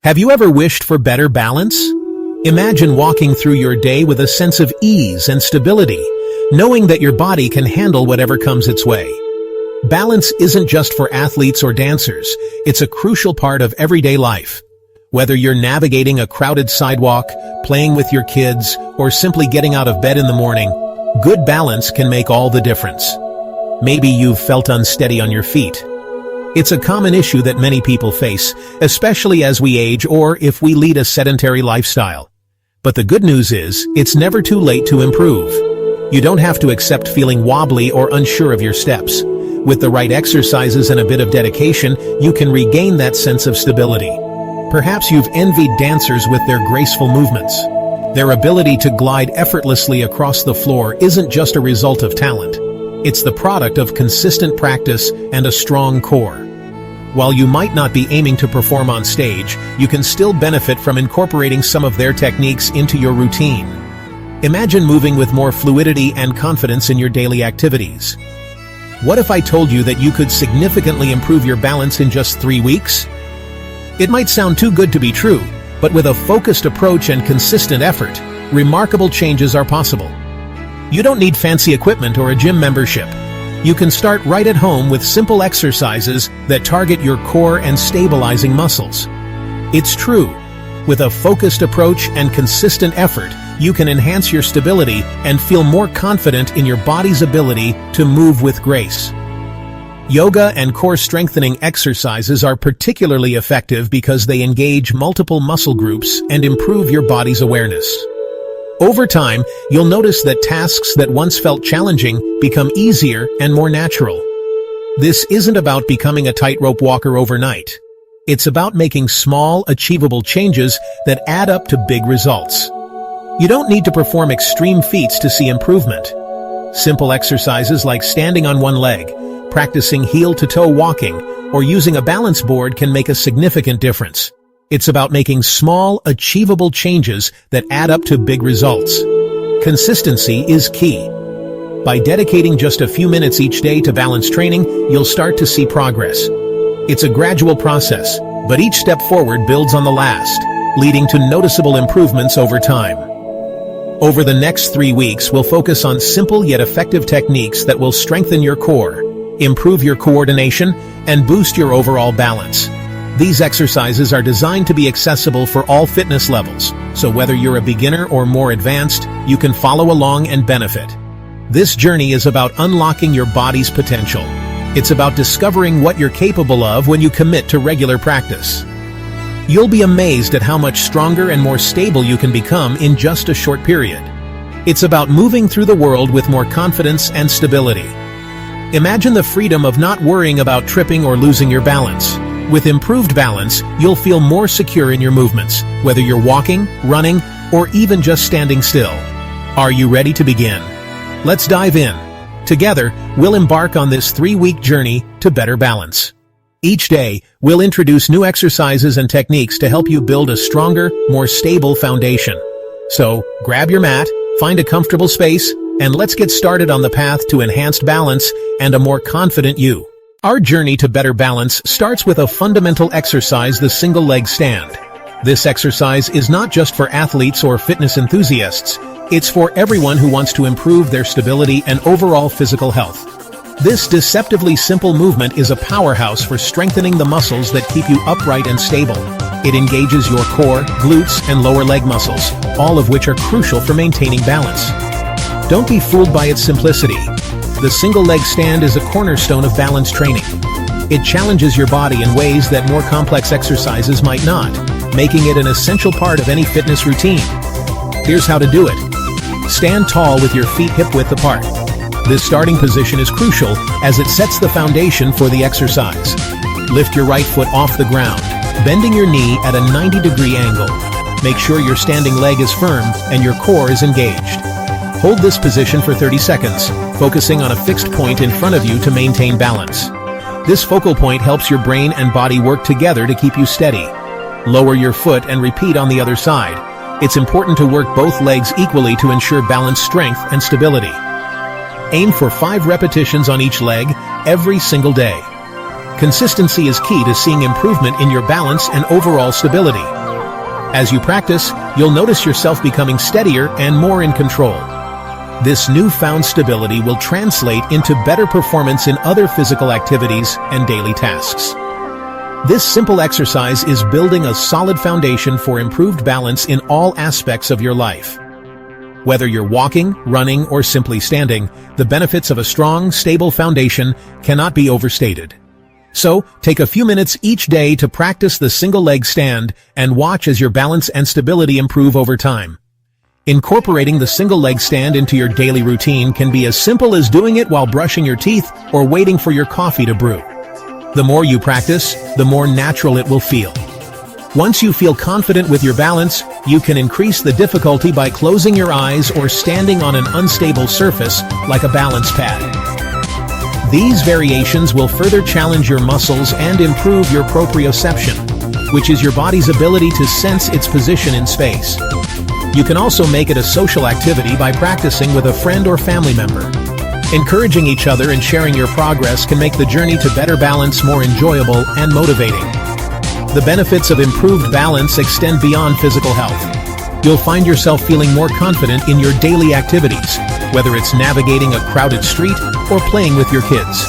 Have you ever wished for better balance? Imagine walking through your day with a sense of ease and stability, knowing that your body can handle whatever comes its way. Balance isn't just for athletes or dancers, it's a crucial part of everyday life. Whether you're navigating a crowded sidewalk, playing with your kids, or simply getting out of bed in the morning, good balance can make all the difference. Maybe you've felt unsteady on your feet. It's a common issue that many people face, especially as we age or if we lead a sedentary lifestyle. But the good news is, it's never too late to improve. You don't have to accept feeling wobbly or unsure of your steps. With the right exercises and a bit of dedication, you can regain that sense of stability. Perhaps you've envied dancers with their graceful movements. Their ability to glide effortlessly across the floor isn't just a result of talent. It's the product of consistent practice and a strong core. While you might not be aiming to perform on stage, you can still benefit from incorporating some of their techniques into your routine. Imagine moving with more fluidity and confidence in your daily activities. What if I told you that you could significantly improve your balance in just 3 weeks? It might sound too good to be true, but with a focused approach and consistent effort, remarkable changes are possible. You don't need fancy equipment or a gym membership. You can start right at home with simple exercises that target your core and stabilizing muscles. It's true. With a focused approach and consistent effort, you can enhance your stability and feel more confident in your body's ability to move with grace. Yoga and core strengthening exercises are particularly effective because they engage multiple muscle groups and improve your body's awareness. Over time, you'll notice that tasks that once felt challenging become easier and more natural. This isn't about becoming a tightrope walker overnight. It's about making small, achievable changes that add up to big results. You don't need to perform extreme feats to see improvement. Simple exercises like standing on one leg, practicing heel-to-toe walking, or using a balance board can make a significant difference. It's about making small, achievable changes that add up to big results. Consistency is key. By dedicating just a few minutes each day to balance training, you'll start to see progress. It's a gradual process, but each step forward builds on the last, leading to noticeable improvements over time. Over the next 3 weeks, we'll focus on simple yet effective techniques that will strengthen your core, improve your coordination, and boost your overall balance. These exercises are designed to be accessible for all fitness levels, so whether you're a beginner or more advanced, you can follow along and benefit. This journey is about unlocking your body's potential. It's about discovering what you're capable of when you commit to regular practice. You'll be amazed at how much stronger and more stable you can become in just a short period. It's about moving through the world with more confidence and stability. Imagine the freedom of not worrying about tripping or losing your balance. With improved balance, you'll feel more secure in your movements, whether you're walking, running, or even just standing still. Are you ready to begin? Let's dive in. Together, we'll embark on this 3-week journey to better balance. Each day, we'll introduce new exercises and techniques to help you build a stronger, more stable foundation. So, grab your mat, find a comfortable space, and let's get started on the path to enhanced balance and a more confident you. Our journey to better balance starts with a fundamental exercise, the single leg stand. This exercise is not just for athletes or fitness enthusiasts. It's for everyone who wants to improve their stability and overall physical health. This deceptively simple movement is a powerhouse for strengthening the muscles that keep you upright and stable. It engages your core, glutes, and lower leg muscles, all of which are crucial for maintaining balance. Don't be fooled by its simplicity. The single leg stand is a cornerstone of balance training. It challenges your body in ways that more complex exercises might not, making it an essential part of any fitness routine. Here's how to do it. Stand tall with your feet hip-width apart. This starting position is crucial as it sets the foundation for the exercise. Lift your right foot off the ground, bending your knee at a 90-degree angle. Make sure your standing leg is firm and your core is engaged. Hold this position for 30 seconds, focusing on a fixed point in front of you to maintain balance. This focal point helps your brain and body work together to keep you steady. Lower your foot and repeat on the other side. It's important to work both legs equally to ensure balanced strength and stability. Aim for 5 repetitions on each leg every single day. Consistency is key to seeing improvement in your balance and overall stability. As you practice, you'll notice yourself becoming steadier and more in control. This newfound stability will translate into better performance in other physical activities and daily tasks. This simple exercise is building a solid foundation for improved balance in all aspects of your life. Whether you're walking, running, or simply standing, the benefits of a strong, stable foundation cannot be overstated. So, take a few minutes each day to practice the single leg stand and watch as your balance and stability improve over time. Incorporating the single leg stand into your daily routine can be as simple as doing it while brushing your teeth or waiting for your coffee to brew. The more you practice, the more natural it will feel. Once you feel confident with your balance, you can increase the difficulty by closing your eyes or standing on an unstable surface like a balance pad. These variations will further challenge your muscles and improve your proprioception, which is your body's ability to sense its position in space. You can also make it a social activity by practicing with a friend or family member. Encouraging each other and sharing your progress can make the journey to better balance more enjoyable and motivating. The benefits of improved balance extend beyond physical health. You'll find yourself feeling more confident in your daily activities, whether it's navigating a crowded street or playing with your kids.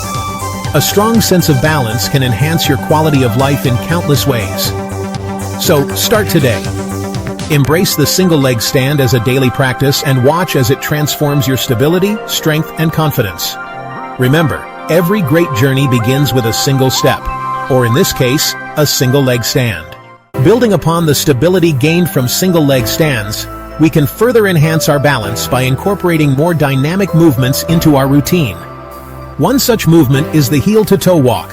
A strong sense of balance can enhance your quality of life in countless ways. So, start today. Embrace the single leg stand as a daily practice and watch as it transforms your stability, strength, and confidence. Remember, every great journey begins with a single step, or in this case, a single leg stand. Building upon the stability gained from single leg stands, we can further enhance our balance by incorporating more dynamic movements into our routine. One such movement is the heel-to-toe walk.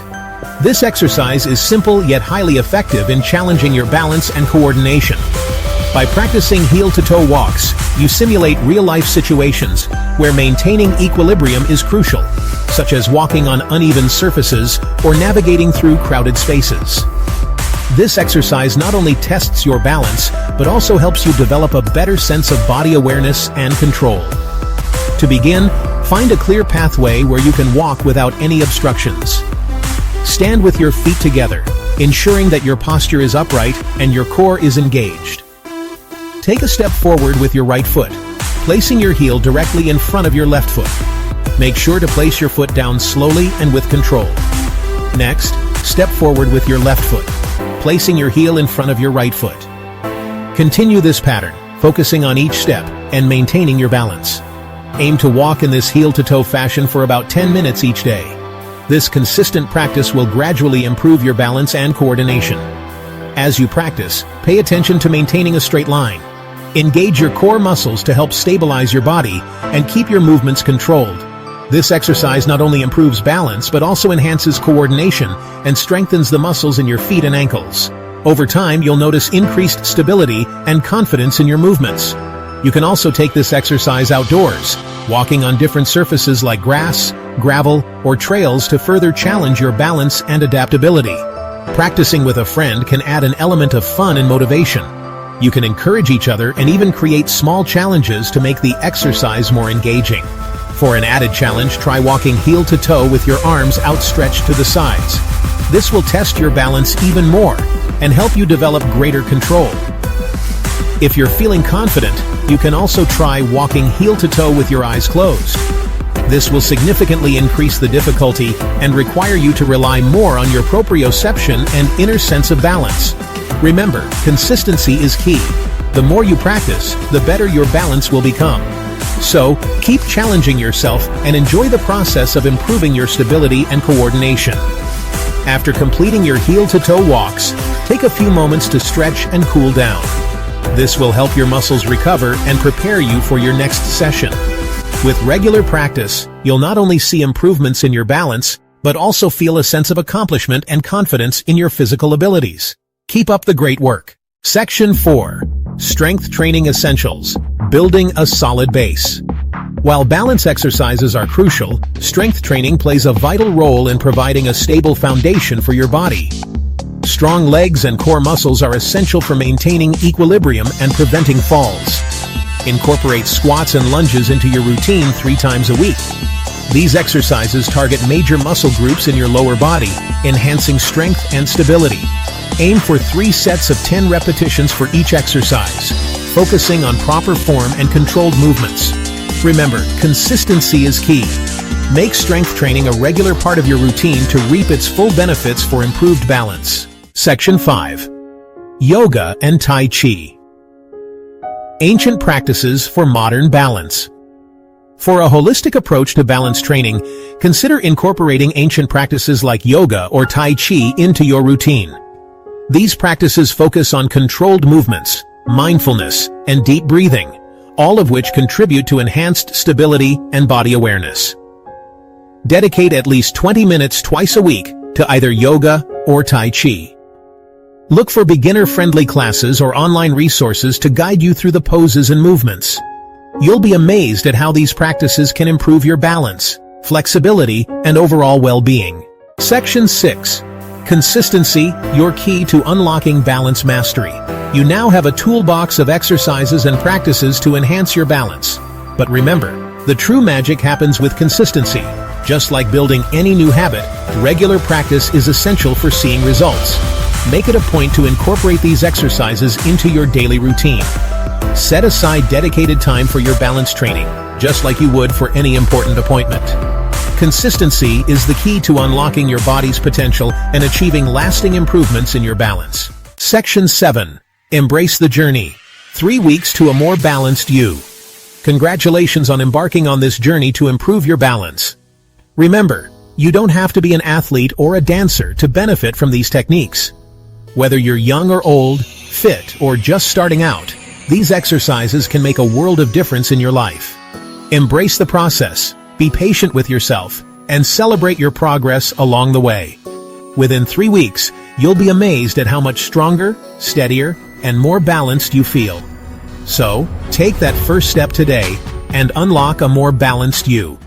This exercise is simple yet highly effective in challenging your balance and coordination. By practicing heel-to-toe walks, you simulate real-life situations where maintaining equilibrium is crucial, such as walking on uneven surfaces or navigating through crowded spaces. This exercise not only tests your balance, but also helps you develop a better sense of body awareness and control. To begin, find a clear pathway where you can walk without any obstructions. Stand with your feet together, ensuring that your posture is upright and your core is engaged. Take a step forward with your right foot, placing your heel directly in front of your left foot. Make sure to place your foot down slowly and with control. Next, step forward with your left foot, placing your heel in front of your right foot. Continue this pattern, focusing on each step and maintaining your balance. Aim to walk in this heel-to-toe fashion for about 10 minutes each day. This consistent practice will gradually improve your balance and coordination. As you practice, pay attention to maintaining a straight line. Engage your core muscles to help stabilize your body and keep your movements controlled. This exercise not only improves balance but also enhances coordination and strengthens the muscles in your feet and ankles. Over time, you'll notice increased stability and confidence in your movements. You can also take this exercise outdoors, walking on different surfaces like grass, gravel, or trails to further challenge your balance and adaptability. Practicing with a friend can add an element of fun and motivation. You can encourage each other and even create small challenges to make the exercise more engaging. For an added challenge, try walking heel to toe with your arms outstretched to the sides. This will test your balance even more and help you develop greater control. If you're feeling confident, you can also try walking heel to toe with your eyes closed. This will significantly increase the difficulty and require you to rely more on your proprioception and inner sense of balance. Remember, consistency is key. The more you practice, the better your balance will become. So, keep challenging yourself and enjoy the process of improving your stability and coordination. After completing your heel-to-toe walks, take a few moments to stretch and cool down. This will help your muscles recover and prepare you for your next session. With regular practice, you'll not only see improvements in your balance, but also feel a sense of accomplishment and confidence in your physical abilities. Keep up the great work. Section 4. Strength Training Essentials. Building a solid base. While balance exercises are crucial, strength training plays a vital role in providing a stable foundation for your body. Strong legs and core muscles are essential for maintaining equilibrium and preventing falls. Incorporate squats and lunges into your routine 3 times a week. These exercises target major muscle groups in your lower body, enhancing strength and stability. Aim for 3 sets of 10 repetitions for each exercise, focusing on proper form and controlled movements. Remember, consistency is key. Make strength training a regular part of your routine to reap its full benefits for improved balance. Section 5. Yoga and Tai Chi. Ancient practices for modern balance. For a holistic approach to balance training, consider incorporating ancient practices like yoga or Tai Chi into your routine. These practices focus on controlled movements, mindfulness, and deep breathing, all of which contribute to enhanced stability and body awareness. Dedicate at least 20 minutes twice a week to either yoga or Tai Chi. Look for beginner-friendly classes or online resources to guide you through the poses and movements. You'll be amazed at how these practices can improve your balance, flexibility, and overall well-being. Section 6. Consistency, your key to unlocking balance mastery. You now have a toolbox of exercises and practices to enhance your balance. But remember, the true magic happens with consistency. Just like building any new habit, regular practice is essential for seeing results. Make it a point to incorporate these exercises into your daily routine. Set aside dedicated time for your balance training, just like you would for any important appointment. Consistency is the key to unlocking your body's potential and achieving lasting improvements in your balance. Section 7. Embrace the journey. 3 weeks to a more balanced you. Congratulations on embarking on this journey to improve your balance. Remember, you don't have to be an athlete or a dancer to benefit from these techniques. Whether you're young or old, fit, or just starting out, these exercises can make a world of difference in your life. Embrace the process, be patient with yourself, and celebrate your progress along the way. Within 3 weeks, you'll be amazed at how much stronger, steadier, and more balanced you feel. So, take that first step today and unlock a more balanced you.